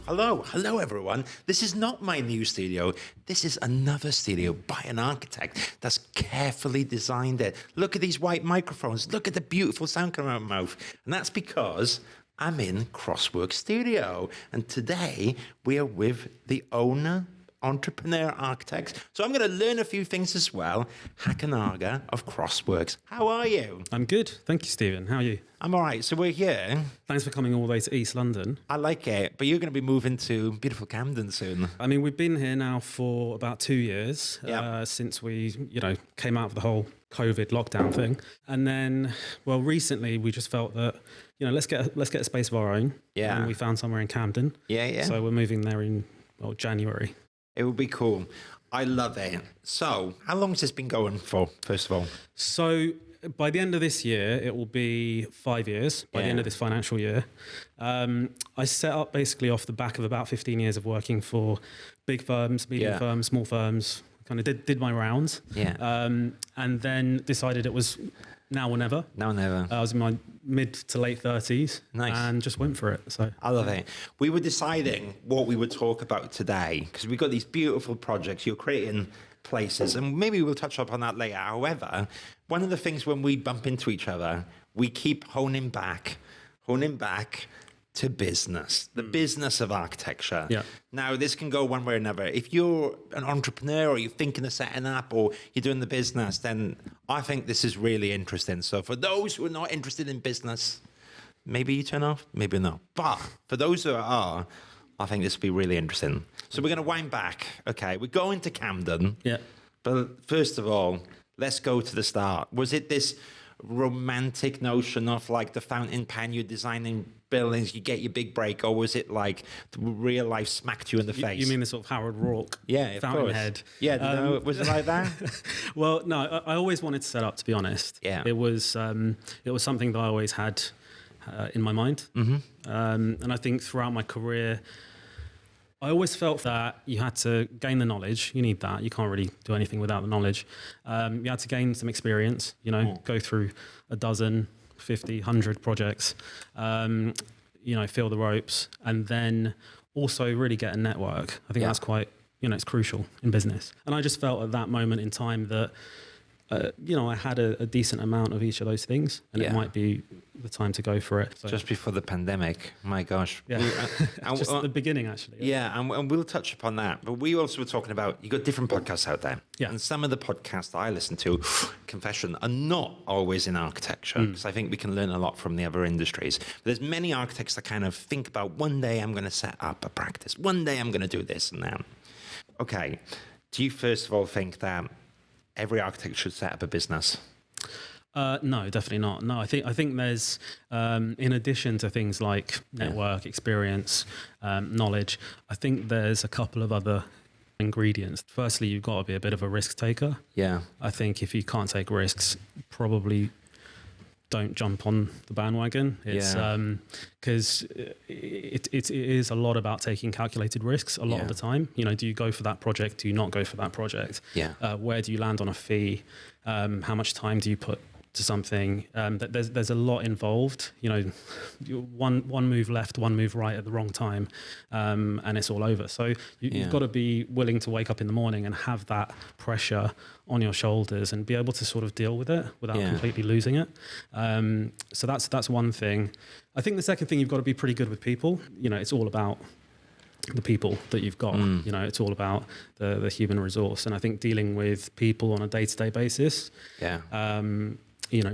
Hello everyone. This is not my new studio. This is another studio by an architect that's carefully designed it. Look at these white microphones. Look at the beautiful sound coming out of my mouth. And that's because I'm in Crosswork Studio. And today we are with the owner, entrepreneur, architect. So I'm going to learn a few things as well. Hakanaga of Crossworks. How are you? I'm good. Thank you, Stephen. How are you? I'm all right. So we're here. Thanks for coming all the way to East London. I like it. But you're going to be moving to beautiful Camden soon. I mean, we've been here now for about 2 years since we, came out of the whole COVID lockdown thing. And then, well, recently we just felt that, let's get a space of our own. Yeah. And we found somewhere in Camden. Yeah. So we're moving there in, January. It would be cool. I love it. So how long has this been going for, first of all? So by the end of this year, it will be 5 years, by the end of this financial year. I set up basically off the back of about 15 years of working for big firms, medium firms, small firms, kind of did my rounds. Yeah. And then decided it was now or never. Now or never. I was in my mid to late 30s. Nice. And just went for it. So I love it. We were deciding what we would talk about today because we've got these beautiful projects. You're creating places, and maybe we'll touch up on that later. However, one of the things when we bump into each other, we keep honing back to business, the business of architecture. Yeah. Now, this can go one way or another. If you're an entrepreneur or you're thinking of setting up or you're doing the business, then I think this is really interesting. So for those who are not interested in business, maybe you turn off, maybe not. But for those who are, I think this will be really interesting. So we're going to wind back. Okay, we're going to Camden. yeah. But first of all, let's go to the start. Was it this romantic notion of like the fountain pen, you're designing buildings, you get your big break, or was it like the real life smacked you in the face? You mean the sort of Howard Rourke fountainhead? Yeah, was it like that? Well, no, I always wanted to set up, to be honest. Yeah. It was something that I always had in my mind. Mm-hmm. And I think throughout my career, I always felt that you had to gain the knowledge. You need that. You can't really do anything without the knowledge. You had to gain some experience, go through a dozen, 50, 100 projects, feel the ropes, and then also really get a network. I think that's quite, it's crucial in business. And I just felt at that moment in time that, I had a decent amount of each of those things, and it might be the time to go for it. So. Just before the pandemic, my gosh. Yeah. Just at the beginning, actually. Yeah, and we'll touch upon that. But we also were talking about, you got different podcasts out there. Yeah. And some of the podcasts I listen to, confession, are not always in architecture, because I think we can learn a lot from the other industries. But there's many architects that kind of think about, one day I'm going to set up a practice. One day I'm going to do this and that. Okay. Do you first of all think that every architect should set up a business? No, definitely not. No, I think there's, in addition to things like network, experience, knowledge, I think there's a couple of other ingredients. Firstly, you've got to be a bit of a risk taker. Yeah. I think if you can't take risks, probably don't jump on the bandwagon. It's because it is a lot about taking calculated risks a lot of the time. Do you go for that project? Do you not go for that project? Yeah. Where do you land on a fee? How much time do you put to something? There's a lot involved. One move left, one move right at the wrong time, and it's all over. So you've got to be willing to wake up in the morning and have that pressure on your shoulders and be able to sort of deal with it without completely losing it. So that's one thing. I think the second thing, you've got to be pretty good with people. It's all about the people that you've got. It's all about the human resource. And I think dealing with people on a day-to-day basis,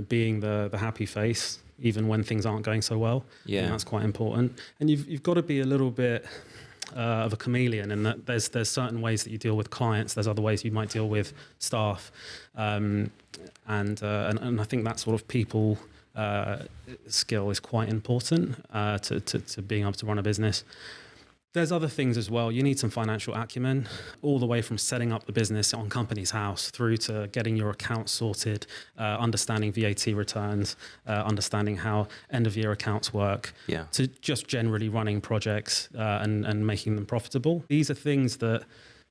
being the happy face, even when things aren't going so well, that's quite important. And you've got to be a little bit of a chameleon in that there's certain ways that you deal with clients, there's other ways you might deal with staff, and I think that sort of people skill is quite important to being able to run a business. There's other things as well. You need some financial acumen, all the way from setting up the business on Companies House through to getting your accounts sorted, understanding VAT returns, understanding how end-of-year accounts work, to just generally running projects and making them profitable. These are things that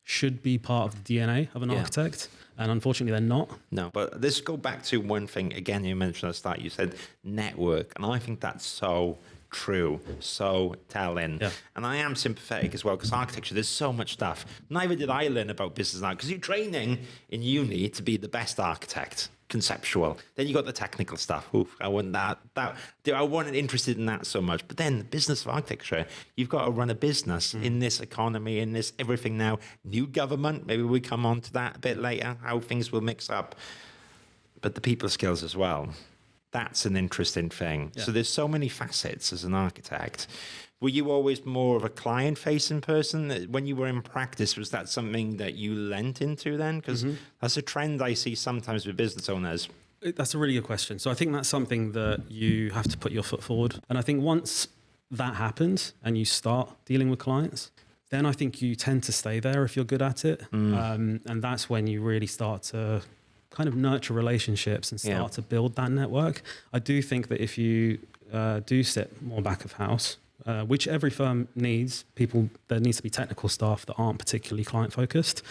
should be part of the DNA of an architect, and unfortunately they're not. No, but let's go back to one thing. Again, you mentioned at the start, you said network, and I think that's so true, so telling. Yeah. And I am sympathetic as well, because architecture, there's so much stuff. Neither did I learn about business now, because you're training in uni to be the best architect, conceptual. Then you got the technical stuff. Oof, I wasn't I wasn't interested in that so much. But then the business of architecture, you've got to run a business in this economy, in this everything now. New government, maybe we come on to that a bit later, how things will mix up. But the people skills as well. That's an interesting thing. Yeah. So there's so many facets as an architect. Were you always more of a client-facing person? When you were in practice, was that something that you lent into then? Because that's a trend I see sometimes with business owners. That's a really good question. So I think that's something that you have to put your foot forward. And I think once that happens and you start dealing with clients, then I think you tend to stay there if you're good at it. And that's when you really start to kind of nurture relationships and start to build that network. I do think that if you do sit more back of house, which every firm needs, there needs to be technical staff that aren't particularly client focused.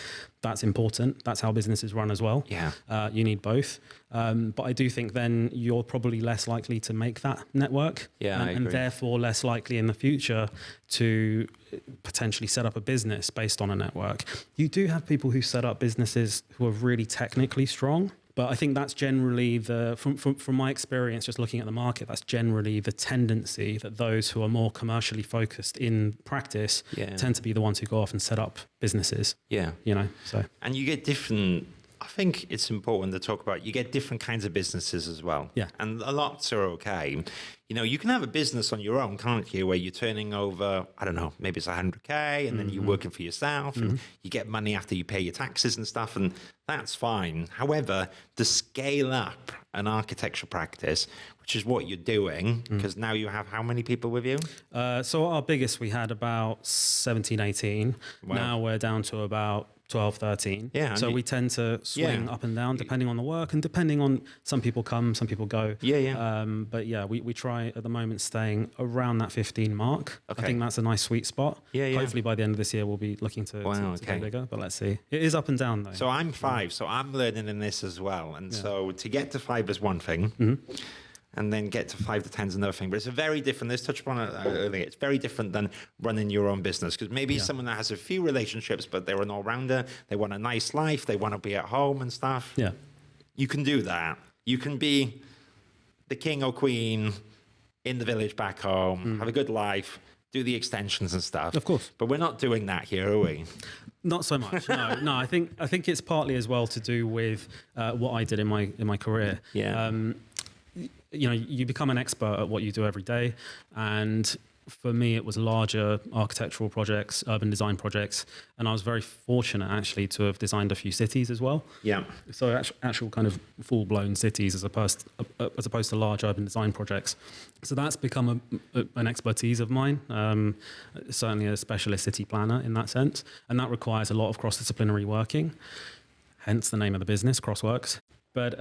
That's important. That's how businesses run as well. Yeah. You need both. But I do think then you're probably less likely to make that network. Yeah, I and agree. therefore less likely in the future to potentially set up a business based on a network. You do have people who set up businesses who are really technically strong. But I think that's generally from my experience, just looking at the market, that's generally the tendency that those who are more commercially focused in practice tend to be the ones who go off and set up businesses. Yeah. So. And you get different, I think it's important to talk about, you get different kinds of businesses as well. Yeah. And a lot are okay. You can have a business on your own, can't you, where you're turning over, I don't know, maybe it's 100K, and then you're working for yourself, and you get money after you pay your taxes and stuff, and that's fine. However, to scale up an architecture practice, which is what you're doing, because now you have how many people with you? So our biggest, we had about 17, 18. Wow. Now we're down to about 12, 13. Yeah, so and we tend to swing up and down depending on the work and depending on some people come, some people go. Yeah. But yeah, we try at the moment staying around that 15 mark. Okay. I think that's a nice sweet spot. Yeah. Hopefully by the end of this year, we'll be looking to go bigger, but let's see. It is up and down though. So I'm 5, so I'm learning in this as well. And so to get to 5 is one thing. And then get to 5 to 10 is another thing. But it's a very different, let's touch upon it earlier, it's very different than running your own business. Because maybe someone that has a few relationships, but they're an all-rounder, they want a nice life, they want to be at home and stuff. Yeah. You can do that. You can be the king or queen in the village back home, have a good life, do the extensions and stuff. Of course. But we're not doing that here, are we? Not so much. No. I think it's partly as well to do with what I did in my career. Yeah. You become an expert at what you do every day, and for me it was larger architectural projects, urban design projects, and I was very fortunate actually to have designed a few cities as well. Yeah. So actual kind of full-blown cities as opposed to large urban design projects. So that's become an expertise of mine, certainly a specialist city planner in that sense, and that requires a lot of cross-disciplinary working, hence the name of the business, Crossworks. But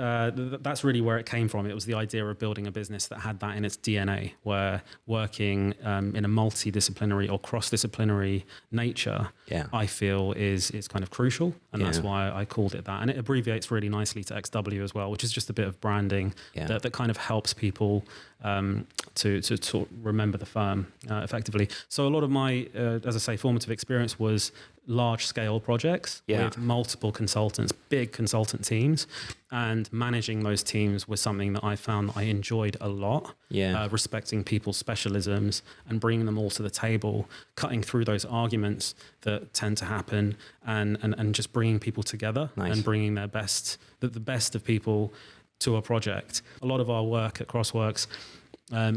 that's really where it came from. It was the idea of building a business that had that in its DNA, where working in a multidisciplinary or cross-disciplinary nature, I feel is kind of crucial. And that's why I called it that. And it abbreviates really nicely to XW as well, which is just a bit of branding that kind of helps people to remember the firm effectively. So a lot of my, as I say, formative experience was large-scale projects with multiple consultants, big consultant teams, and managing those teams was something that I found that I enjoyed a lot. Respecting people's specialisms and bringing them all to the table, cutting through those arguments that tend to happen, and just bringing people together and bringing their best, the best of people to a project. A lot of our work at Crossworks,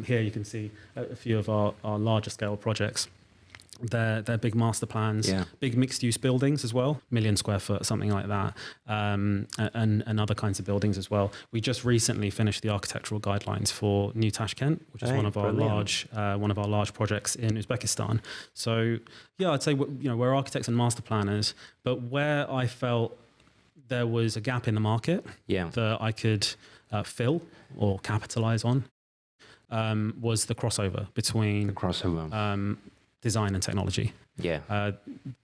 here you can see a few of our larger scale projects. They're big master plans, big mixed-use buildings as well, 1 million square foot, something like that, and other kinds of buildings as well. We just recently finished the architectural guidelines for New Tashkent, which is one of our large projects in Uzbekistan. So yeah, I'd say we're architects and master planners, but where I felt there was a gap in the market that I could fill or capitalize on was the crossover between design and technology.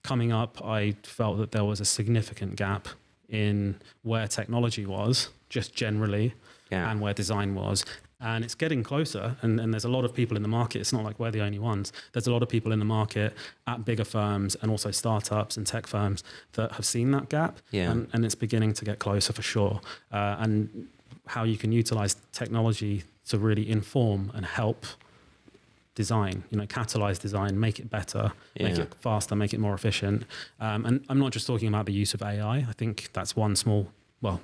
Coming up, I felt that there was a significant gap in where technology was, just generally, and where design was. And it's getting closer, and there's a lot of people in the market. It's not like we're the only ones. There's a lot of people in the market at bigger firms and also startups and tech firms that have seen that gap, Yeah. and it's beginning to get closer for sure. And how you can utilize technology to really inform and help design, catalyze design, make it better, make Yeah. it faster, make it more efficient. And I'm not just talking about the use of AI. I think that's one small,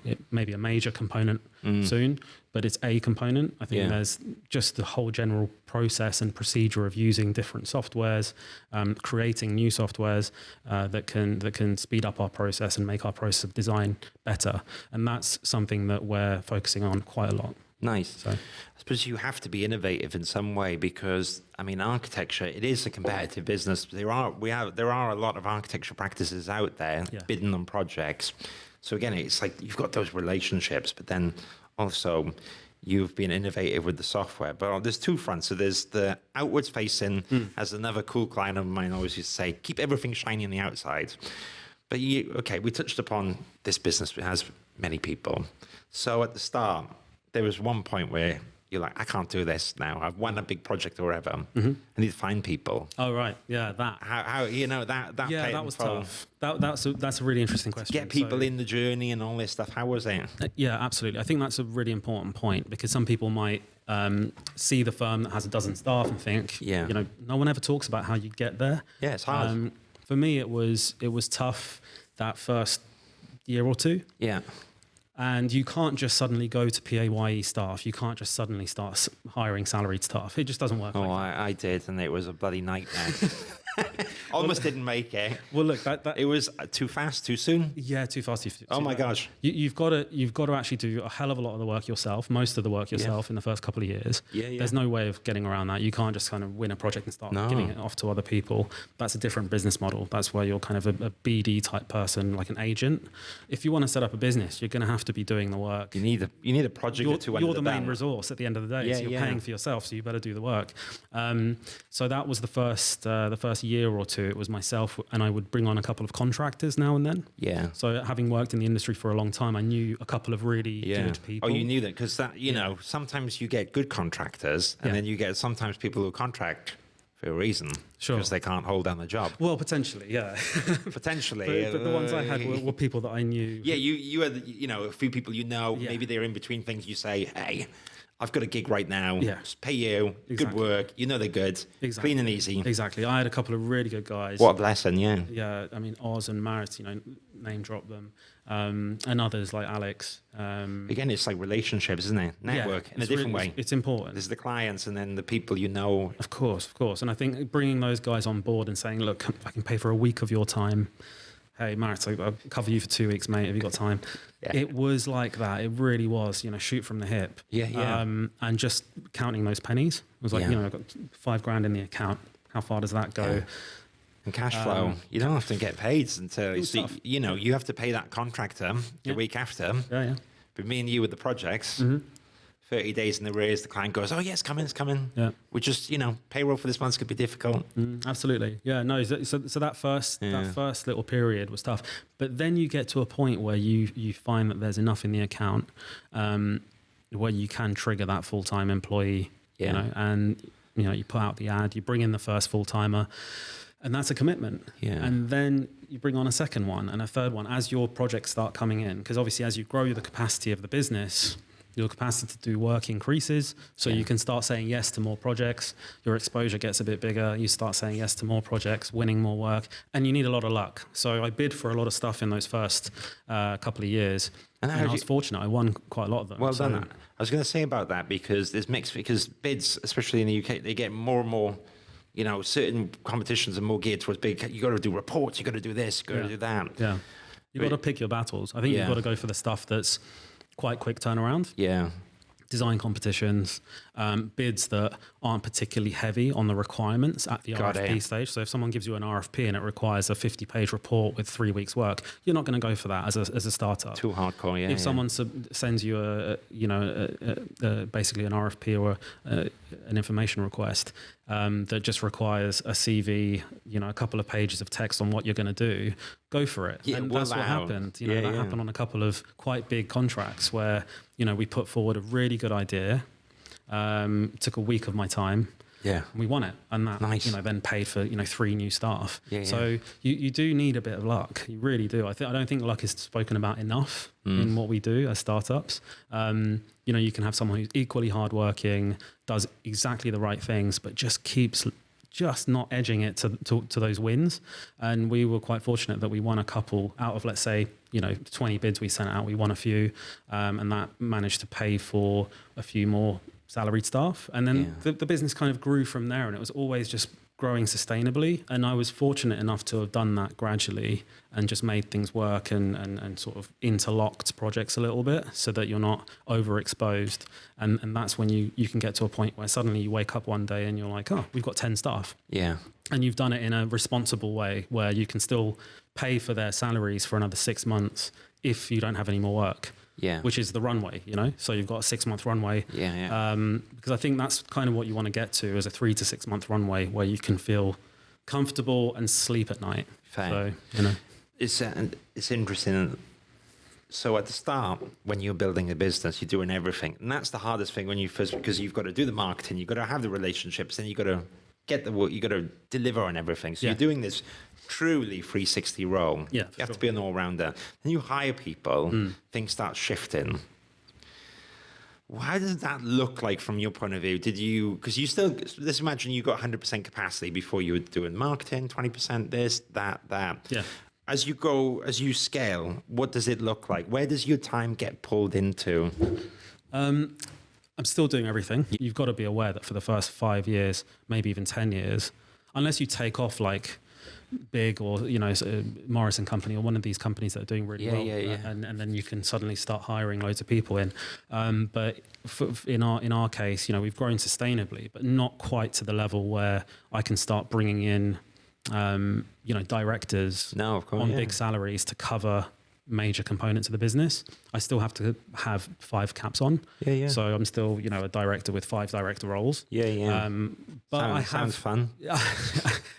it may be a major component soon, but it's a component. I think Yeah. there's just the whole general process and procedure of using different softwares, creating new softwares that can speed up our process and make our process of design better. And that's something that we're focusing on quite a lot. Nice. So, I suppose you have to be innovative in some way because, I mean, architecture, it is a competitive business. There are a lot of architecture practices out there Yeah. bidding on projects. So again, it's like you've got those relationships, but then also you've been innovative with the software. But there's two fronts. So there's the outwards facing, as another cool client of mine always used to say, keep everything shiny on the outside. But we touched upon this business. It has many people. So at the start, there was one point where you're like, I can't do this now. I've won a big project or whatever. I need to find people. oh right, yeah, that. How that Yeah, pay that was info, tough. That's a really interesting question. get people So- in the journey and all this stuff. How was it? Yeah, absolutely. I think that's a really important point because some people might see the firm that has a dozen staff and think, Yeah. no one ever talks about how you get there. Yeah, it's hard. For me, it was tough that first year or two. Yeah. And you can't just suddenly go to PAYE staff. You can't just suddenly start hiring salaried staff. It just doesn't work. Oh, like that. I did, and it was a bloody nightmare. Almost didn't make it. Well, look, that It was too fast, too soon. yeah, too fast. Oh my gosh. You've got to actually do a hell of a lot of the work yourself, most of the work yourself in the first couple of years. Yeah, yeah. There's no way of getting around that. You can't just kind of win a project and start No. giving it off to other people. That's a different business model. That's where you're kind of a BD type person, like an agent. If you want to set up a business, you're going to have to be doing the work. You need a project or two under You're the main belt. resource at the end of the day. Yeah, so you're yeah. paying for yourself, so you better do the work. So that was the first year or two. It was myself, and I would bring on a couple of contractors now and then. Yeah. So having worked in the industry for a long time, I knew a couple of really good people. Oh, you knew that because sometimes you get good contractors, and Yeah. then you get sometimes people who contract for a reason, Sure. because they can't hold down the job. Well, potentially, yeah. Potentially, but the ones I had were people that I knew. Yeah, you had a few people Yeah. maybe they're in between things. You say, hey, I've got a gig right now. Yeah. Just pay you. Good Exactly. work. They're good. Exactly. Clean and easy. Exactly. I had a couple of really good guys. What a blessing, yeah. Yeah, I mean Oz and Marit, name drop them, and others like Alex. Again, it's like relationships, isn't it? Network in a it's different really- way. It's important. There's the clients and then the people you know. Of course. And I think bringing those guys on board and saying, look, I can pay for a week of your time. Hey, Marit, I'll cover you for 2 weeks, mate. Have you got time? Yeah. It was like that. It really was, shoot from the hip. Yeah, yeah. And just counting those pennies. It was like, Yeah. I've got $5,000 in the account. How far does that go? Yeah. And cash flow, you don't have to get paid until was so, tough. you have to pay that contractor the Yeah. week after. Yeah. But me and you with the projects, 30 days in arrears, the client goes, oh, yeah, it's coming. Yeah. We just, payroll for this month's could be difficult. Absolutely. Yeah, no. So that first little period was tough, but then you get to a point where you find that there's enough in the account where you can trigger that full-time employee. Yeah. And you put out the ad, you bring in the first full-timer, and that's a commitment. Yeah. And then you bring on a second one and a third one as your projects start coming in, because obviously as you grow the capacity of the business, your capacity to do work increases, so you can start saying yes to more projects. Your exposure gets a bit bigger. You start saying yes to more projects, winning more work, and you need a lot of luck. So I bid for a lot of stuff in those first couple of years, And and how I did was fortunate. I won quite a lot of them. Well So- done. I was going to say about that because there's mixed, because bids, especially in the UK, they get more and more, certain competitions are more geared towards big. You got to do reports, you got to do this, you got to do that. Yeah, you've got to pick your battles. I think Yeah. you've got to go for the stuff that's quite quick turnaround. Yeah. Design competitions, bids that aren't particularly heavy on the requirements at the Got RFP it. stage. So if someone gives you an RFP and it requires a 50-page report with 3 weeks work, you're not going to go for that as a startup. Too hardcore, yeah. If someone sends you basically an RFP or an information request that just requires a CV, a couple of pages of text on what you're going to do, go for it. Yeah, and well, that's what wow. happened. Yeah, That yeah. happened on a couple of quite big contracts where we put forward a really good idea. took a week of my time. Yeah. We won it, and that Nice. then paid for 3 new staff. Yeah, so you do need a bit of luck. You really do. I don't think luck is spoken about enough in what we do as startups. You can have someone who's equally hardworking, does exactly the right things, but just keeps just not edging it to those wins. And we were quite fortunate that we won a couple out of, let's say, 20 bids we sent out. We won a few, and that managed to pay for a few more salaried staff. And then the business kind of grew from there, and it was always just growing sustainably. And I was fortunate enough to have done that gradually and just made things work and sort of interlocked projects a little bit so that you're not overexposed. And that's when you can get to a point where suddenly you wake up one day and you're like, oh, we've got 10 staff. Yeah. And you've done it in a responsible way where you can still pay for their salaries for another 6 months if you don't have any more work. Yeah. Which is the runway, so you've got a 6-month runway. Because I think that's kind of what you want to get to, is a 3 to 6 month runway where you can feel comfortable and sleep at night. Fair. So, It's interesting. So at the start, when you're building a business, you're doing everything, and that's the hardest thing when you first, because you've got to do the marketing, you've got to have the relationships, and you've got to get the work, you've got to deliver on everything. So you're doing this truly 360 role. Yeah, you have to be an all-rounder. Then you hire people, things start shifting. How does that look like from your point of view? Did you, because you still, let's imagine you got 100% capacity before you were doing marketing, 20% this, that. Yeah. As you go, as you scale, what does it look like? Where does your time get pulled into? I'm still doing everything. You've got to be aware that for the first 5 years, maybe even 10 years, unless you take off like Big or Morrison Company or one of these companies that are doing really well, and then you can suddenly start hiring loads of people in. But in our case, we've grown sustainably, but not quite to the level where I can start bringing in directors on big salaries to cover major components of the business. I still have to have 5 caps on. So I'm still, a director with 5 director roles. But sounds fun.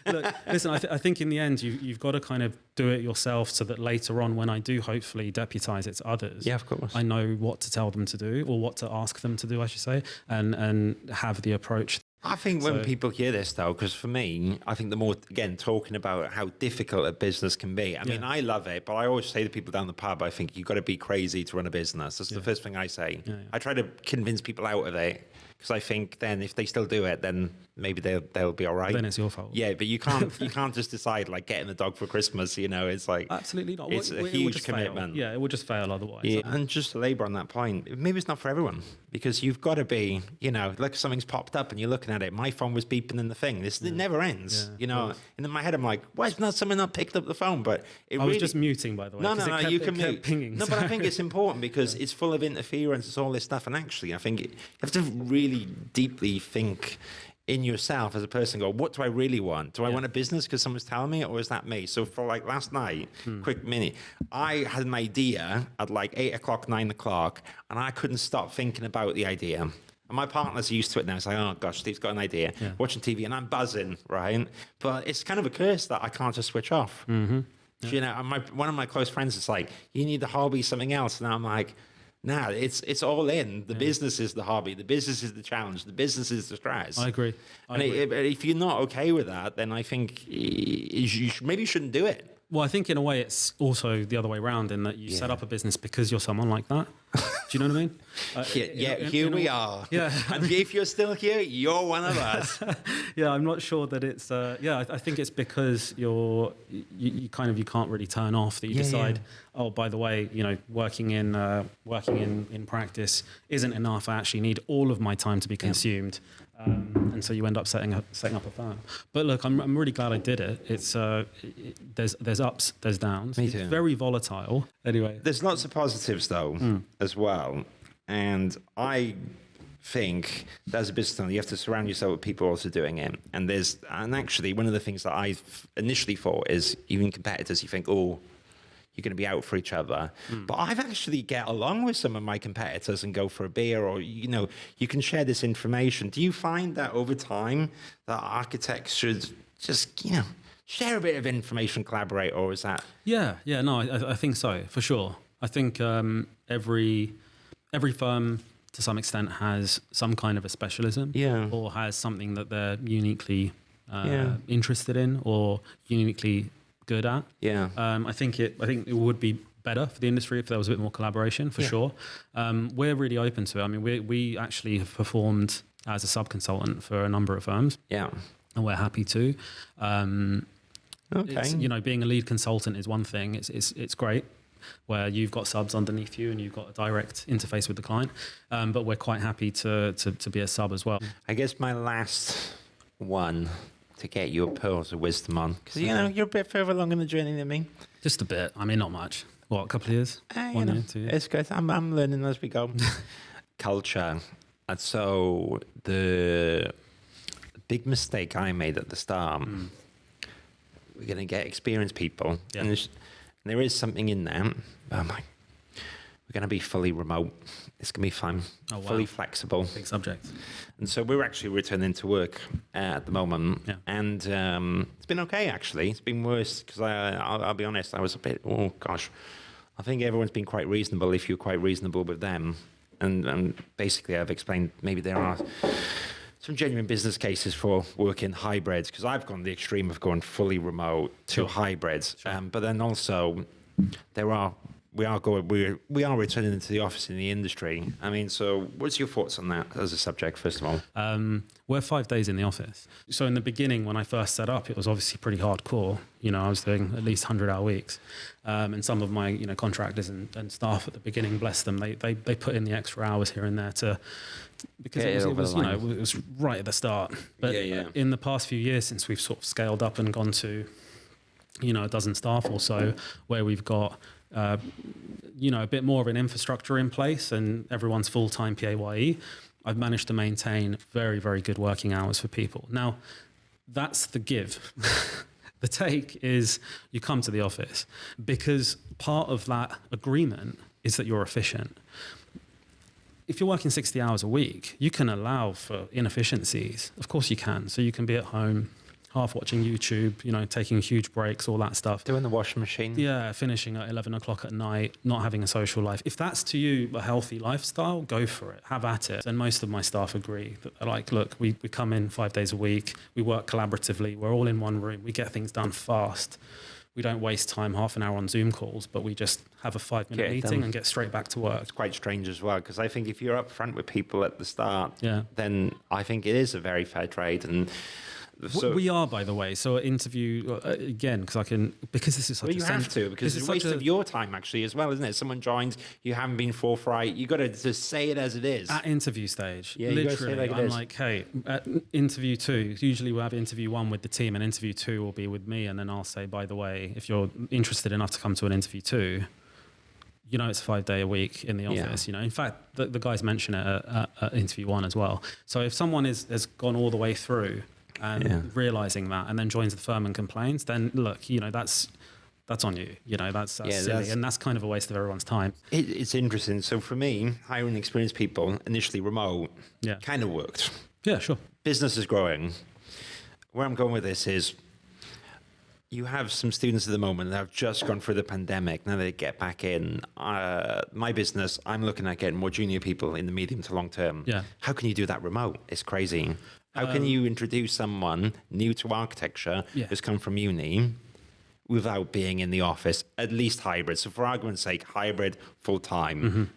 Look, listen, I think in the end, you've got to kind of do it yourself so that later on, when I do hopefully deputize it to others, of course, I know what to tell them to do, or what to ask them to do, I should say, and have the approach. I think when people hear this, though, because for me, I think the more, again, talking about how difficult a business can be. I mean, I love it, but I always say to people down the pub, I think you've got to be crazy to run a business. That's the first thing I say. I try to convince people out of it, because I think then if they still do it, then maybe they'll be all right. Then it's your fault. Yeah, but you can't just decide like getting a dog for Christmas. It's like absolutely not. It's a huge commitment. Fail. Yeah, it will just fail otherwise. Yeah, and just to labour on that point, maybe it's not for everyone, because you've got to be, like something's popped up and you're looking at it. My phone was beeping in the thing. It never ends. And in my head, I'm like, why is someone not picked up the phone? But I was just muting, by the way. No, you can mute. Pinging, no, but I think it's important because it's full of interference. It's all this stuff, and actually, I think you have to really deeply think in yourself as a person. Go, what do I really want? Do I want a business because someone's telling me, or is that me? So for like last night, quick minute, I had an idea at like 8 o'clock, 9 o'clock, and I couldn't stop thinking about the idea. And my partner's used to it now. It's like, oh gosh, Steve's got an idea, watching TV, and I'm buzzing, right? But it's kind of a curse that I can't just switch off. Mm-hmm. Yeah. One of my close friends is like, you need the hobby, something else. And I'm like, nah, it's all in. The business is the hobby. The business is the challenge. The business is the stress. I agree. If you're not okay with that, then I think maybe you shouldn't do it. Well, I think in a way it's also the other way around, in that you set up a business because you're someone like that. Do you know what I mean? Here we are. Yeah. And if you're still here, you're one of us. Yeah, I'm not sure that it's. I think it's because you can't really turn off, that you decide. Oh, by the way, working in practice isn't enough. I actually need all of my time to be consumed. And so you end up setting up a firm. But look, I'm really glad I did it. It's there's ups, there's downs. Me too. It's very volatile. Anyway, there's lots of positives though as well, and I think as a business owner, you have to surround yourself with people also doing it. And actually one of the things that I initially thought is, even competitors, you think, oh, you're going to be out for each other. But I've actually get along with some of my competitors and go for a beer, or, you can share this information. Do you find that over time that architects should just, share a bit of information, collaborate, or is that? No, I think so, for sure. I think every firm to some extent has some kind of a specialism, Yeah. or has something that they're uniquely Yeah. interested in or uniquely good at. Yeah. I think it would be better for the industry if there was a bit more collaboration, for sure. We're really open to it. I mean, we actually have performed as a sub-consultant for a number of firms, Yeah. and we're happy to. Okay. It's, being a lead consultant is one thing. It's great, where you've got subs underneath you and you've got a direct interface with the client. But we're quite happy to be a sub as well. I guess my last one to get your pearls of wisdom on, because you're a bit further along in the journey than me. Just a bit. I mean, not much. What, a couple of years? 1 year, 2 years? It's good. I'm learning as we go. Culture. And so the big mistake I made at the start, we're going to get experienced people. Yeah. And there is something in there. Oh my. We're going to be fully remote. It's going to be fun. Oh, wow. Fully flexible. Big subject. And so we're actually returning to work at the moment. Yeah. And it's been okay, actually. It's been worse because I'll be honest, I was a bit, oh gosh. I think everyone's been quite reasonable if you're quite reasonable with them. And basically I've explained maybe there are some genuine business cases for working hybrids, because I've gone the extreme of going fully remote to hybrids. But then also we are returning into the office in the industry. I mean, so what's your thoughts on that as a subject, first of all? We're 5 days in the office. So in the beginning, when I first set up, it was obviously pretty hardcore. I was doing at least 100-hour weeks. And some of my contractors and staff at the beginning, bless them, they put in the extra hours here and there because it was right at the start. But in the past few years, since we've sort of scaled up and gone to a dozen staff or so, where we've got a bit more of an infrastructure in place and everyone's full-time PAYE, I've managed to maintain very, very good working hours for people. Now, that's the give. The take is you come to the office, because part of that agreement is that you're efficient. If you're working 60 hours a week, you can allow for inefficiencies. Of course you can. So you can be at home, half watching YouTube, taking huge breaks, all that stuff. Doing the washing machine. Yeah, finishing at 11 o'clock at night, not having a social life. If that's to you a healthy lifestyle, go for it. Have at it. And most of my staff agree. That they're like, look, we come in 5 days a week. We work collaboratively. We're all in one room. We get things done fast. We don't waste time, half an hour on Zoom calls, but we just have a 5-minute meeting and get straight back to work. It's quite strange as well, because I think if you're upfront with people at the start, Yeah. then I think it is a very fair trade. And so, We are, by the way. So interview again, because this is such well, you have to, because it's a waste of your time actually as well, isn't it? Someone joins, you haven't been forthright. You got to just say it as it is. At interview stage, Yeah, you gotta say it literally, like it I'm is. like, hey, at interview 2, usually we'll have interview 1 with the team, and interview 2 will be with me, and then I'll say, by the way, if you're interested enough to come to an interview 2, it's a 5-day a week in the office. In fact, the guys mention it at interview 1 as well. So if someone has gone all the way through and realizing that, and then joins the firm and complains, then look, that's on you. That's silly, and that's kind of a waste of everyone's time. It's interesting. So for me, hiring experienced people initially remote kind of worked. Yeah, sure. Business is growing. Where I'm going with this is, you have some students at the moment that have just gone through the pandemic. Now they get back in. My business, I'm looking at getting more junior people in the medium to long term. Yeah. How can you do that remote? It's crazy. How can you introduce someone new to architecture who's come from uni without being in the office, at least hybrid? So for argument's sake, hybrid, full-time,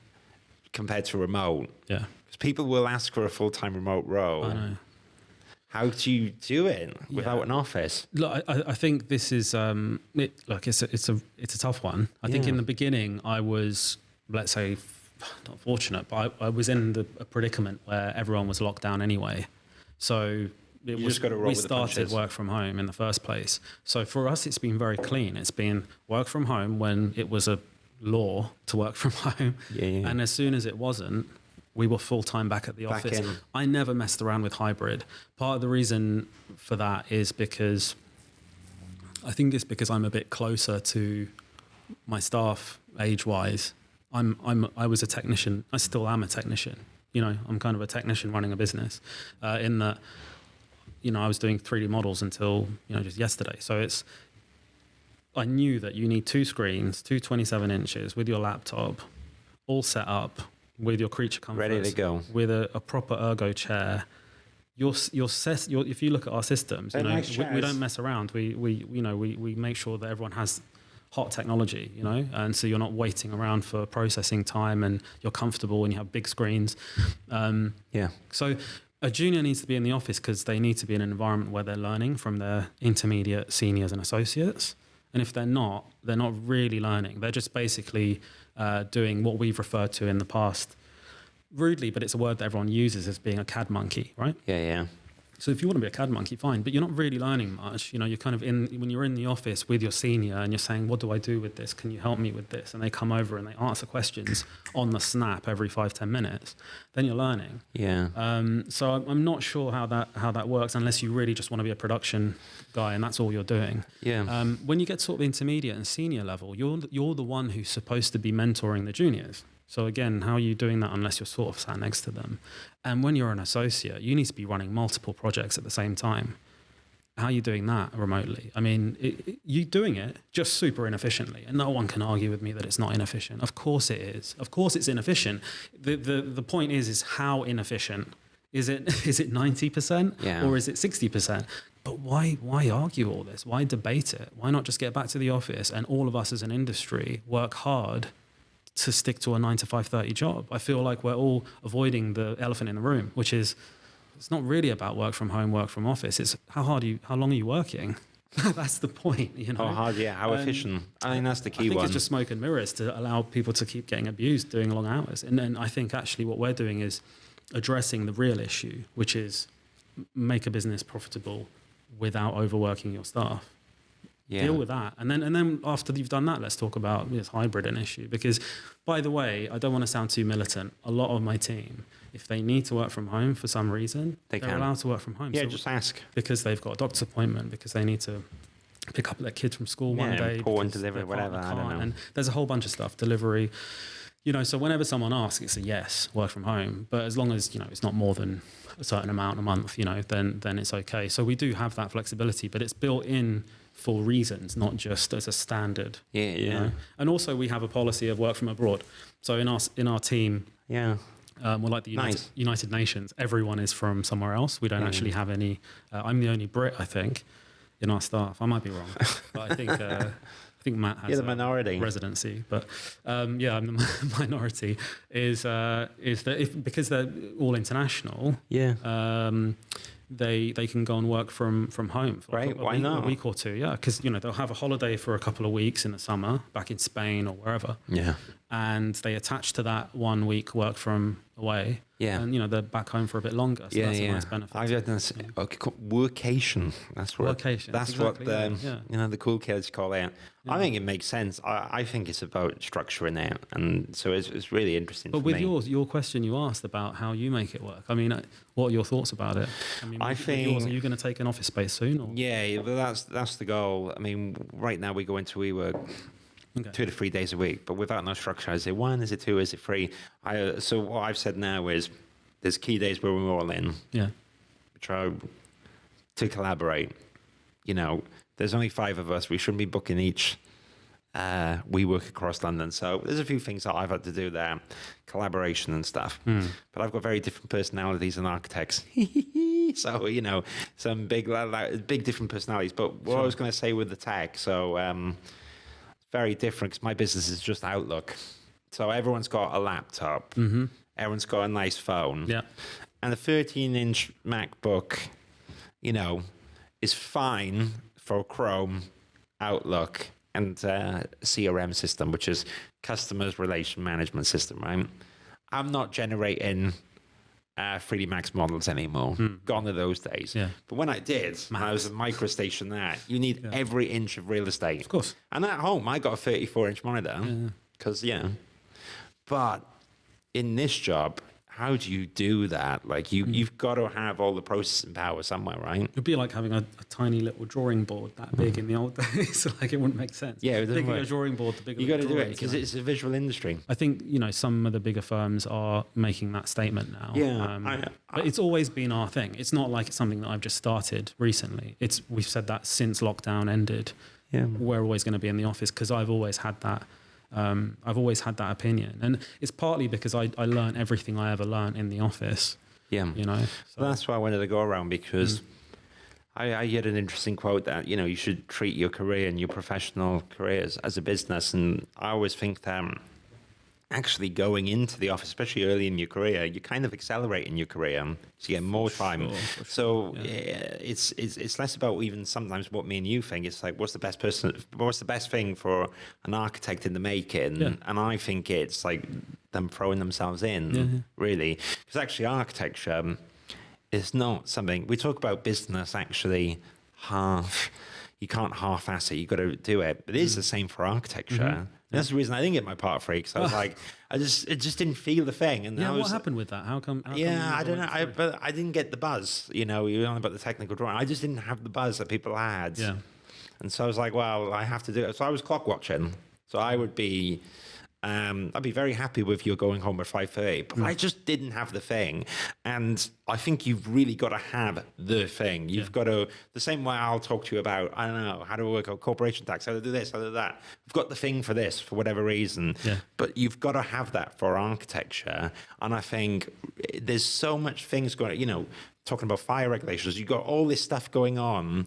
compared to remote. Yeah. Because people will ask for a full-time remote role. I know. How do you do it without an office? Look, I think this is it's a tough one. I think in the beginning I was, let's say, not fortunate, but I was in a predicament where everyone was locked down anyway. So just gotta roll we with the started punches. work from home in the first place. So for us, it's been very clean. It's been work from home when it was a law to work from home, and as soon as it wasn't, we were full-time back at the office. in. I never messed around with hybrid. Part of the reason for that is because I'm a bit closer to my staff age-wise. I was a technician. I still am a technician. I'm kind of a technician running a business in that, I was doing 3D models until, just yesterday. So I knew that you need 2 screens, 2 27 inches with your laptop, all set up with your creature comforts, Ready to go. with a proper ergo chair. If you look at our systems, They're nice we chairs. don't mess around. We make sure that everyone has hot technology, and so you're not waiting around for processing time, and you're comfortable and you have big screens. Yeah. So a junior needs to be in the office because they need to be in an environment where they're learning from their intermediate, seniors, and associates. And if they're not really learning. They're just basically doing what we've referred to in the past, rudely, but it's a word that everyone uses as being a CAD monkey, right? Yeah. So if you want to be a CAD monkey, fine, but you're not really learning much. You're kind of when you're in the office with your senior and you're saying, what do I do with this? Can you help me with this? And they come over and they answer questions on the snap every 5-10 minutes, then you're learning. Yeah. So I'm not sure how that works unless you really just want to be a production guy and that's all you're doing. Yeah. When you get sort of intermediate and senior level, you're the one who's supposed to be mentoring the juniors. So again, how are you doing that unless you're sort of sat next to them? And when you're an associate, you need to be running multiple projects at the same time. How are you doing that remotely? I mean, you're doing it just super inefficiently, and no one can argue with me that it's not inefficient. Of course it is. Of course it's inefficient. The point is how inefficient? Is it 90% or is it 60%? But why argue all this? Why debate it? Why not just get back to the office and all of us as an industry work hard to stick to a 9 to 5:30 job? I feel like we're all avoiding the elephant in the room, which is it's not really about work from home, work from office. It's how long are you working? That's the point, How hard, how efficient. I think that's the key one. It's just smoke and mirrors to allow people to keep getting abused doing long hours. And then I think actually what we're doing is addressing the real issue, which is make a business profitable without overworking your staff. Yeah. Deal with that. And then after you've done that, let's talk about this hybrid an issue. Because, by the way, I don't want to sound too militant. A lot of my team, if they need to work from home for some reason, they're allowed to work from home. Yeah, so just ask. Because they've got a doctor's appointment, because they need to pick up their kids from school one day. Or delivery, whatever, I don't know. And there's a whole bunch of stuff, delivery. So whenever someone asks, it's a yes, work from home. But as long as, it's not more than a certain amount a month, then it's okay. So we do have that flexibility, but it's built in for reasons, not just as a standard. Yeah. And also we have a policy of work from abroad. So in our team, we're like the United Nations. Everyone is from somewhere else. We don't actually have any. I'm the only Brit, I think, in our staff. I might be wrong, but I think Matt has the minority residency. But I'm the minority. Is that because they're all international? Yeah. They can go and work from home for a week or two. Yeah, because they'll have a holiday for a couple of weeks in the summer back in Spain or wherever. Yeah. And they attach to that 1 week work from away. Yeah. And they're back home for a bit longer. So that's a nice benefit. Workation. That's what. Workation. That's exactly what the cool kids call it. Yeah. I think it makes sense. I think it's about structuring it, and so it's really interesting. But with your question you asked about how you make it work, I mean, what are your thoughts about it? I mean, are you going to take an office space soon? Or? Yeah, but that's the goal. I mean, right now we go into WeWork 2 to 3 days a week, but without no structure. Is it 1? Is it 2? Is it 3? So what I've said now is there's key days where we're all in. Yeah. We try to collaborate. There's only 5 of us. We shouldn't be booking each. We work across London. So there's a few things that I've had to do there, collaboration and stuff. But I've got very different personalities and architects. So, some big different personalities. But what I was going to say with the tech, so very different because my business is just Outlook. So everyone's got a laptop. Mm-hmm. Everyone's got a nice phone. Yeah. And a 13-inch MacBook, is fine for Chrome, Outlook, and CRM system, which is Customers Relation Management System, right? I'm not generating 3D Max models anymore. Gone are those days. Yeah. But when I did, I was a MicroStation there. You need every inch of real estate. Of course. And at home, I got a 34-inch monitor. Because, But in this job, how do you do that? Like, you've got to have all the processing power somewhere, right? It'd be like having a tiny little drawing board that big in the old days. Like, it wouldn't make sense. Yeah, the bigger a drawing board, the bigger you got to do it because it's a visual industry. I think some of the bigger firms are making that statement now. Yeah, but it's always been our thing. It's not like it's something that I've just started recently. We've said that since lockdown ended. Yeah, we're always going to be in the office because I've always had that I've always had that opinion, and it's partly because I learned everything I ever learned in the office. Yeah. You know, So that's why I wanted to go around, because I heard an interesting quote that, you know, you should treat your career and your professional careers as a business. And I always think that actually going into the office, especially early in your career, you kind of accelerate in your career, so you get more time. For So yeah. it's less about even sometimes what me and you think. It's like, what's the best thing for an architect in the making? Yeah. And I think it's like them throwing themselves in, really. Because actually architecture is not something, we talk about business actually you can't half-ass it, you got to do it. But it is the same for architecture. That's the reason I didn't get my Part 3, because I was like, it just didn't feel the thing. And Yeah, what happened with that? How come I you don't know. went through? But I didn't get the buzz. You know, you're on about the technical drawing. I just didn't have the buzz that people had. Yeah. And so I was like, well, I have to do it. So I was clock watching. So I would be, I'd be very happy with you going home at 5:30, but I just didn't have the thing. And I think you've really got to have the thing. You've got to, the same way I'll talk to you about, I don't know, how to work out corporation tax, how to do this, how to do that. I've got the thing for this, for whatever reason. Yeah. But you've got to have that for architecture. And I think there's so much things going, you know, talking about fire regulations, you've got all this stuff going on,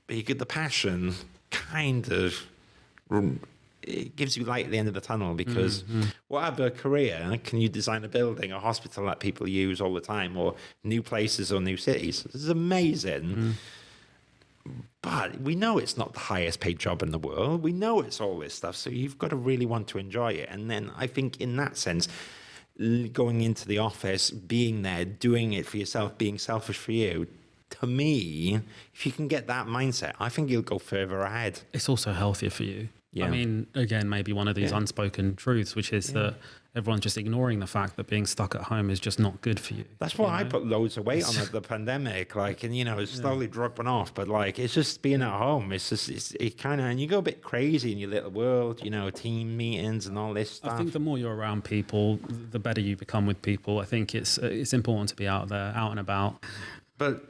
but you get the passion kind of, it gives you light at the end of the tunnel, because what other career can you design a building, a hospital that people use all the time, or new places or new cities? This is amazing. But we know it's not the highest paid job in the world. We know it's all this stuff. So you've got to really want to enjoy it. And then I think in that sense, going into the office, being there, doing it for yourself, being selfish for you, to me, if you can get that mindset, I think you'll go further ahead. It's also healthier for you. Yeah. I mean, again, maybe one of these unspoken truths, which is that everyone's just ignoring the fact that being stuck at home is just not good for you. That's why I put loads of weight on the pandemic, like, and you know, it's slowly dropping off. But like, it's just being at home. It's just, it kind of, and you go a bit crazy in your little world, you know, team meetings and all this stuff. I think the more you're around people, the better you become with people. I think it's important to be out there, out and about. But